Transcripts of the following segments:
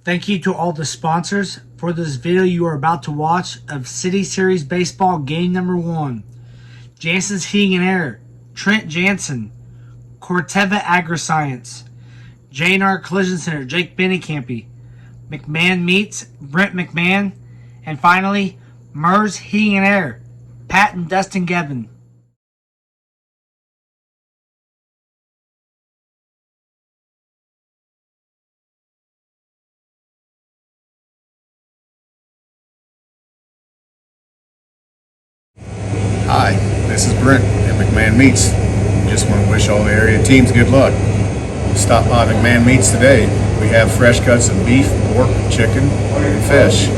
Thank you to all the sponsors for this video you are about to watch of City Series Baseball Game Number 1. Jansen's Heating and Air, Trent Jansen, Corteva AgriScience, J&R Collision Center, Jake Bennecampy, McMahon Meats, Brent McMahon, and finally, Mers Heating and Air, Pat and Dustin Gevin. Hi, this is Brent at McMahon Meats. Just want to wish all the area teams good luck. Stop by McMahon Meats today. We have fresh cuts of beef, pork, chicken, and fish.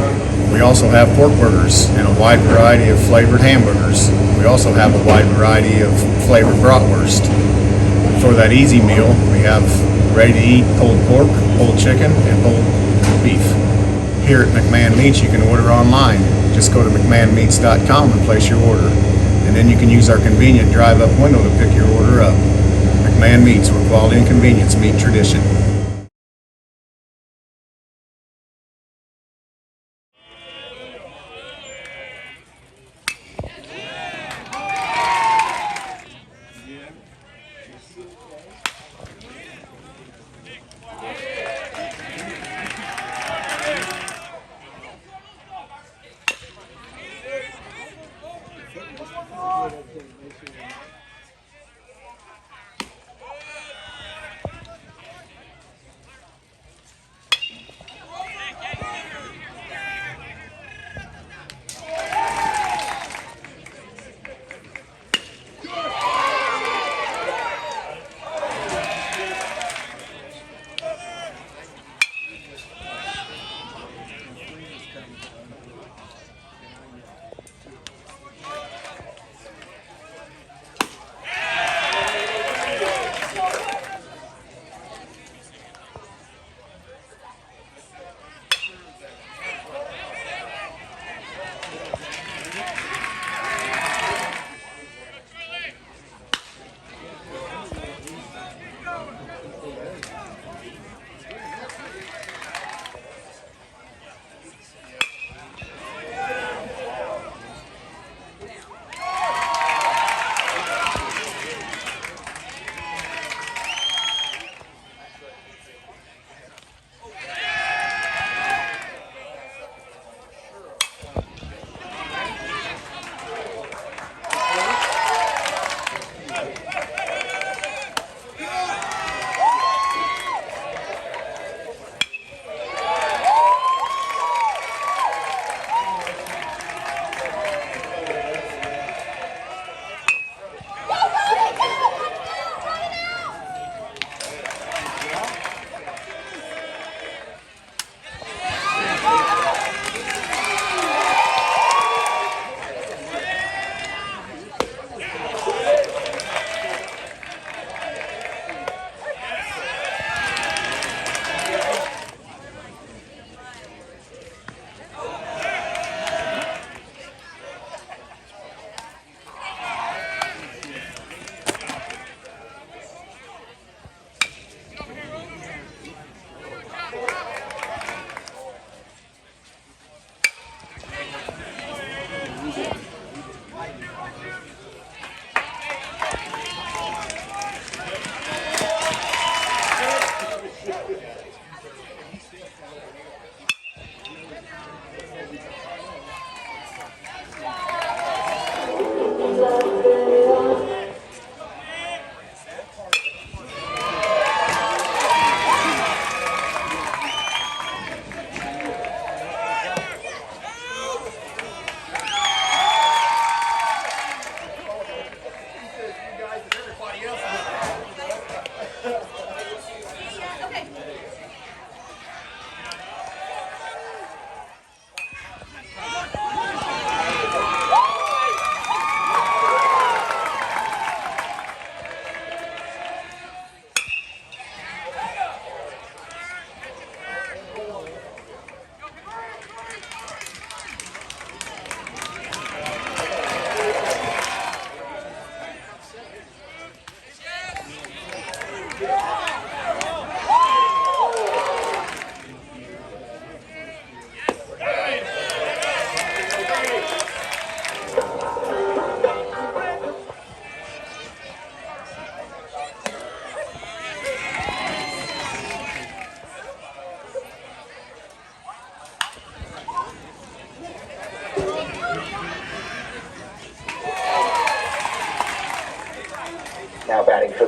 We also have pork burgers and a wide variety of flavored hamburgers. We also have a wide variety of flavored bratwurst. For that easy meal, we have ready-to-eat pulled pork, pulled chicken, and pulled beef. Here at McMahon Meats, you can order online. Just go to McMahonMeats.com and place your order. And then you can use our convenient drive-up window to pick your order up. McMahon Meats, where quality and convenience meet tradition.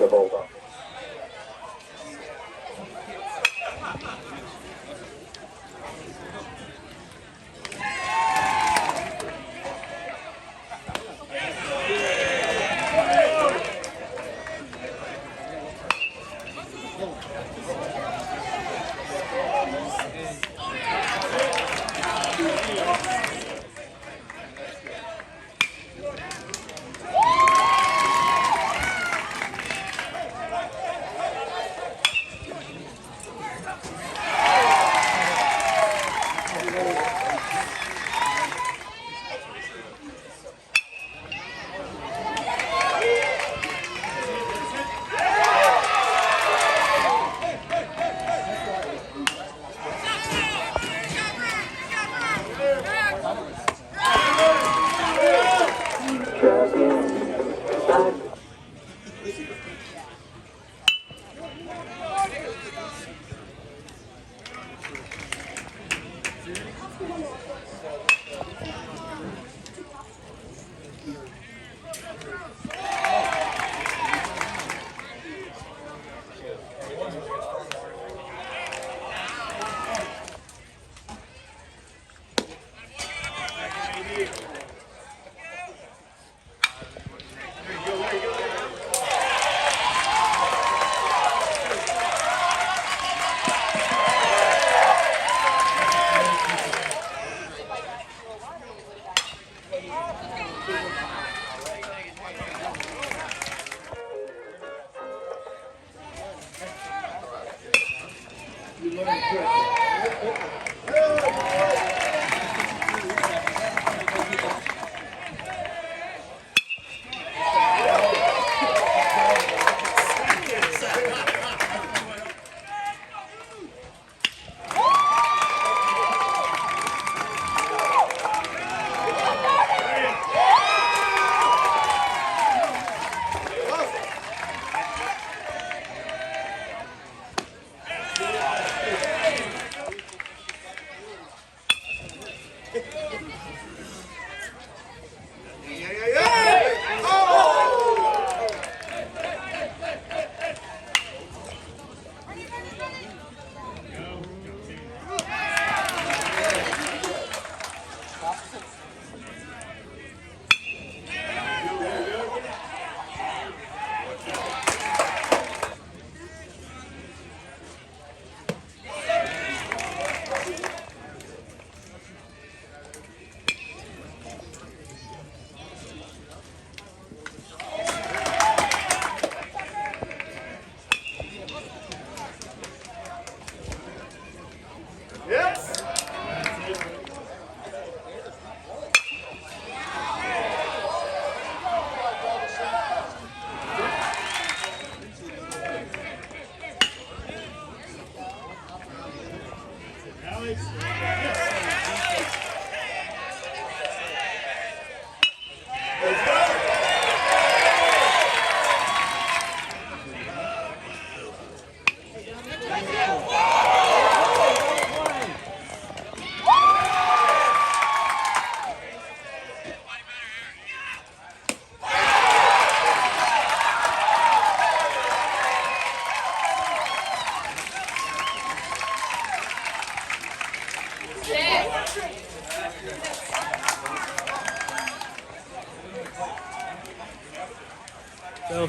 the Bulldogs.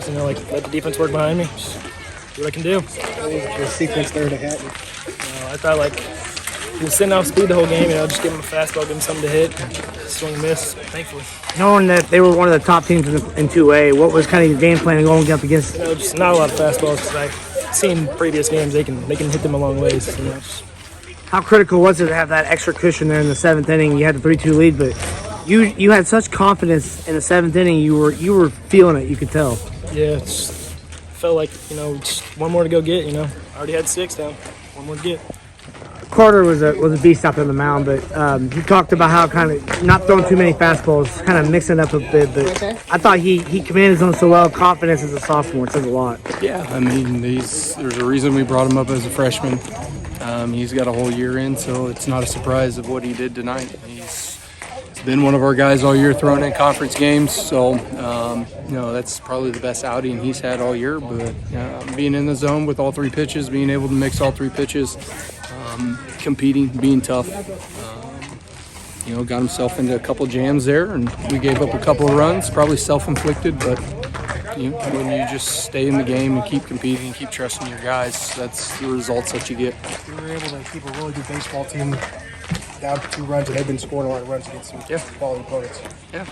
You know, like let the defense work behind me. Just do what I can do. The sequence there to hit. I thought like he was sitting off speed the whole game. You know, just give him a fastball, give him something to hit, swing and miss. Thankfully, Knowing that they were one of the top teams in 2A, what was kind of your game plan going up against? you know, just not a lot of fastballs because I've seen previous games they can hit them a long ways. You know, How critical was it to have that extra cushion there in the 7th inning? You had the 3-2 lead, but you had such confidence in the 7th inning. You were feeling it. You could tell. yeah, it's felt like just one more to go get. You know, I already had 6 down, one more to get. Carter was a beast out there on the mound, but he talked about how kind of not throwing too many fastballs, kind of mixing up a bit. But I thought he commanded his own so well. Confidence as a sophomore, it says a lot. Yeah, I mean, there's a reason we brought him up as a freshman. He's got a whole year in, so it's not a surprise of what he did tonight. He's been one of our guys all year throwing in conference games. So, that's probably the best outing he's had all year. But being in the zone with all three pitches, being able to mix all three pitches, competing, being tough. Got himself into a couple jams there, and we gave up a couple of runs, probably self-inflicted, but when you just stay in the game and keep competing and keep trusting your guys, that's the results that you get. We were able to keep a really good baseball team down 2 runs, and they've been scoring a lot of runs against some quality opponents. Yeah,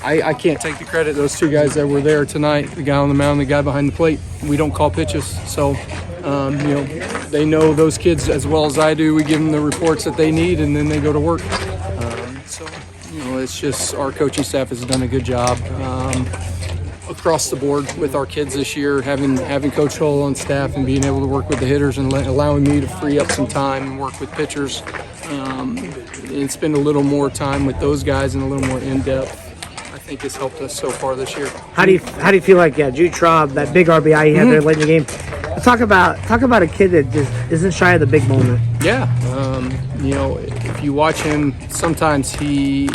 I can't take the credit. Those two guys that were there tonight, the guy on the mound, the guy behind the plate, we don't call pitches. So, they know those kids as well as I do. We give them the reports that they need, and then they go to work. It's just our coaching staff has done a good job across the board with our kids this year, having Coach Hull on staff and being able to work with the hitters and allowing me to free up some time and work with pitchers and spend a little more time with those guys and a little more in-depth. I think has helped us so far this year. How do you feel like Jude Traub, that big RBI he had there late in the game? Talk about a kid that just isn't shy of the big moment. Yeah, if you watch him, sometimes he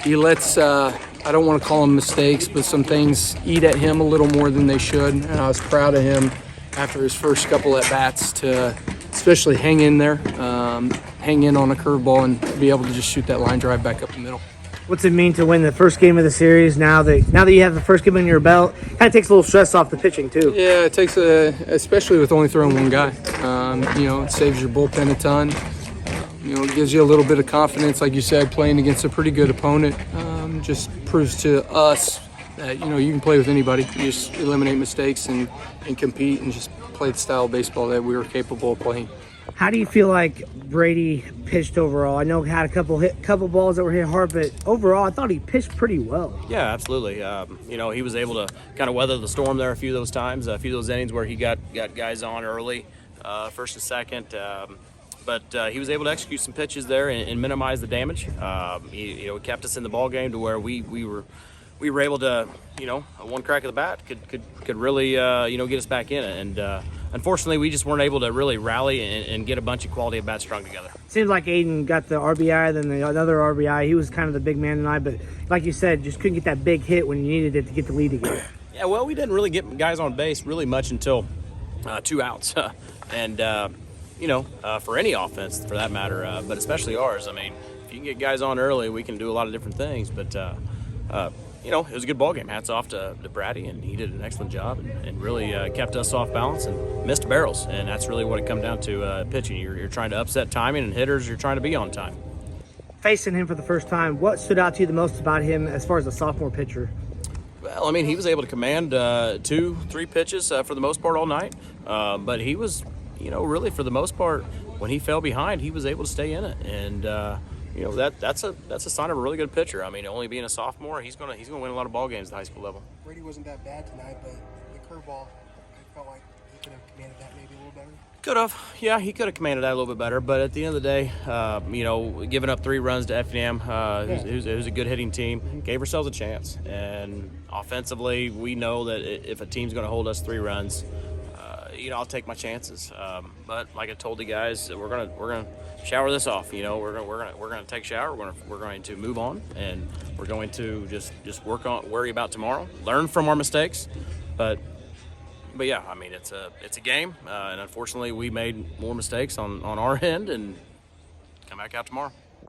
lets I don't want to call them mistakes, but some things eat at him a little more than they should. And I was proud of him after his first couple at bats to especially hang in there, hang in on a curveball and be able to just shoot that line drive back up the middle. What's it mean to win the first game of the series now that you have the first game under your belt? Kind of takes a little stress off the pitching too. Yeah, it takes especially with only throwing one guy. It saves your bullpen a ton. It gives you a little bit of confidence, like you said, playing against a pretty good opponent. Just proves to us that you can play with anybody. You just eliminate mistakes and compete and just play the style of baseball that we were capable of playing. How do you feel like Brady pitched overall? I know he had a couple balls that were hit hard, but overall, I thought he pitched pretty well. Yeah, absolutely. He was able to kind of weather the storm there a few of those times, a few of those innings where he got guys on early, first and second. But he was able to execute some pitches there and minimize the damage. He kept us in the ball game to where we were able to, one crack of the bat could really get us back in it. And unfortunately, we just weren't able to really rally and get a bunch of quality at bats strung together. Seems like Aiden got the RBI, then another RBI. He was kind of the big man tonight, but like you said, just couldn't get that big hit when you needed it to get the lead again. Yeah, well, we didn't really get guys on base really much until 2 outs, and for any offense for that matter, but especially ours. I mean, if you can get guys on early, we can do a lot of different things. But it was a good ball game. Hats off to Brady, and he did an excellent job and really kept us off balance and missed barrels. And that's really what it comes down to pitching. You're trying to upset timing, and hitters, you're trying to be on time. Facing him for the first time, what stood out to you the most about him as far as a sophomore pitcher? Well, I mean, he was able to command 2-3 pitches for the most part all night. But he was, really for the most part, when he fell behind, he was able to stay in it. And that's a sign of a really good pitcher. I mean, only being a sophomore, he's gonna win a lot of ball games at the high school level. Brady wasn't that bad tonight, but the curveball, I felt like he could have commanded that maybe a little better. Could have, yeah, he could have commanded that a little bit better. But at the end of the day, giving up 3 runs to Effingham, who's a good hitting team, gave ourselves a chance. And offensively, we know that if a team's going to hold us 3 runs, I'll take my chances. But like I told the guys, we're gonna shower this off. We're gonna take a shower. We're going to move on, and we're going to just worry about tomorrow, learn from our mistakes, but yeah, I mean it's a game, and unfortunately we made more mistakes on our end, and come back out tomorrow.